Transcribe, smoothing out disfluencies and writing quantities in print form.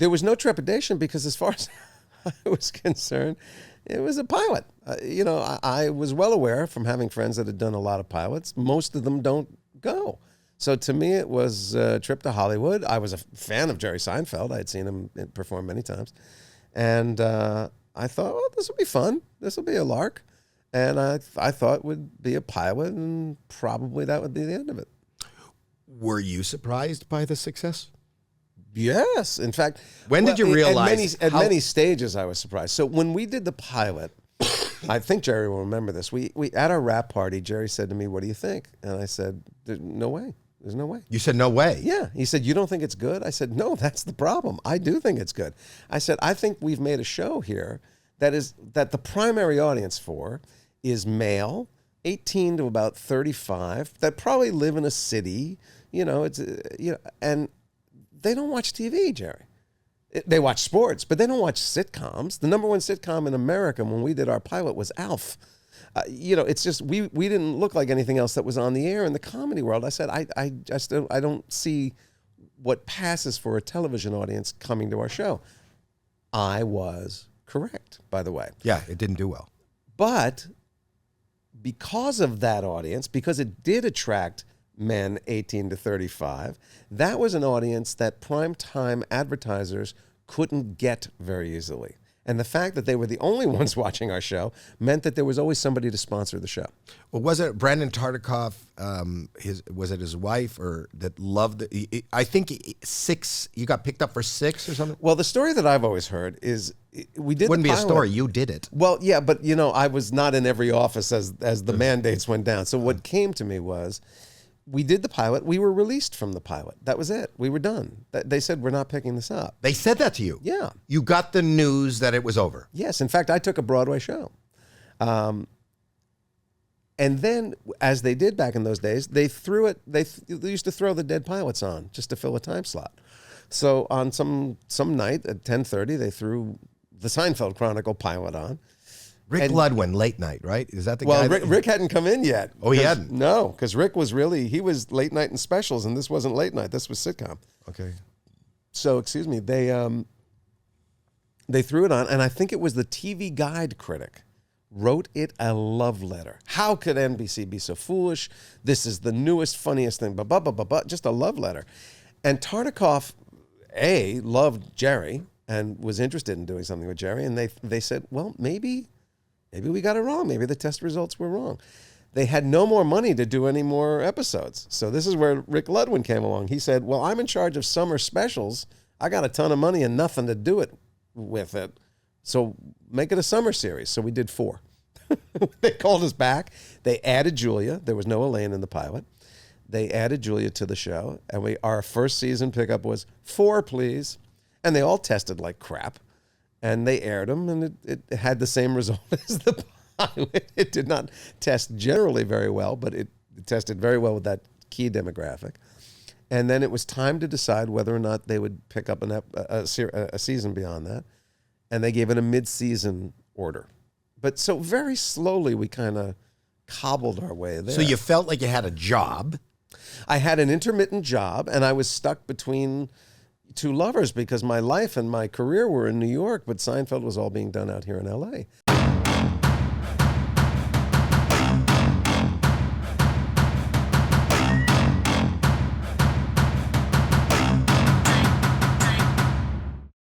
There was no trepidation because as far as I was concerned, it was a pilot. I was well aware from having friends that had done a lot of pilots. Most of them don't go. So to me, it was a trip to Hollywood. I was a fan of Jerry Seinfeld. I had seen him perform many times. And I thought, well, this will be fun. This will be a lark. And I thought it would be a pilot, and probably that would be the end of it. Were you surprised by the success? Yes. In fact, when did you realize? At many stages, I was surprised. So when we did the pilot, I think Jerry will remember this. We at our wrap party, Jerry said to me, "What do you think?" And I said, "No way. There's no way." You said no way. Yeah. He said, "You don't think it's good?" I said, "No, that's the problem. I do think it's good." I said, "I think we've made a show here that the primary audience for is male, 18 to about 35, that probably live in a city, and they don't watch TV, Jerry. They watch sports, but they don't watch sitcoms. The number one sitcom in America when we did our pilot was Alf. It's just we didn't look like anything else that was on the air in the comedy world." I said, I don't see what passes for a television audience coming to our show. I was correct, by the way. Yeah, it didn't do well. But because of that audience, because it did attract men 18 to 35, that was an audience that primetime advertisers couldn't get very easily. And the fact that they were the only ones watching our show meant that there was always somebody to sponsor the show. Well, was it Brandon Tartikoff, was it his wife, or that loved I think you got picked up for 6 or something? Well, the story that I've always heard is we did Wouldn't the be pilot. a story, you did it. Well, yeah, but I was not in every office as the mandates went down. So what came to me was, we did the pilot. We were released from the pilot. That was it. We were done. They said, "We're not picking this up." They said that to you? Yeah. You got the news that it was over? Yes. In fact, I took a Broadway show. And then, as they did back in those days, they used to throw the dead pilots on just to fill a time slot. So on some night at 10:30, they threw the Seinfeld Chronicle pilot on. Rick Ludwin, late night, right? Is that the guy? Well, Rick hadn't come in yet. Oh, he hadn't? No, because Rick was he was late night and specials, and this wasn't late night. This was sitcom. Okay. So, excuse me, they threw it on, and I think it was the TV Guide critic wrote it a love letter. How could NBC be so foolish? This is the newest, funniest thing, just a love letter. And Tartikoff, loved Jerry and was interested in doing something with Jerry, and they said, well, maybe we got it wrong. Maybe the test results were wrong. They had no more money to do any more episodes. So this is where Rick Ludwin came along. He said, well, I'm in charge of summer specials. I got a ton of money and nothing to do it with it. So make it a summer series. So we did 4. They called us back. They added Julia. There was no Elaine in the pilot. They added Julia to the show. And our first season pickup was 4, please. And they all tested like crap. And they aired them, and it had the same result as the pilot. It did not test generally very well, but it tested very well with that key demographic. And then it was time to decide whether or not they would pick up a season beyond that. And they gave it a mid-season order. But so very slowly we kind of cobbled our way there. So you felt like you had a job. I had an intermittent job, and I was stuck between 2 lovers because my life and my career were in New York, but Seinfeld was all being done out here in L.A.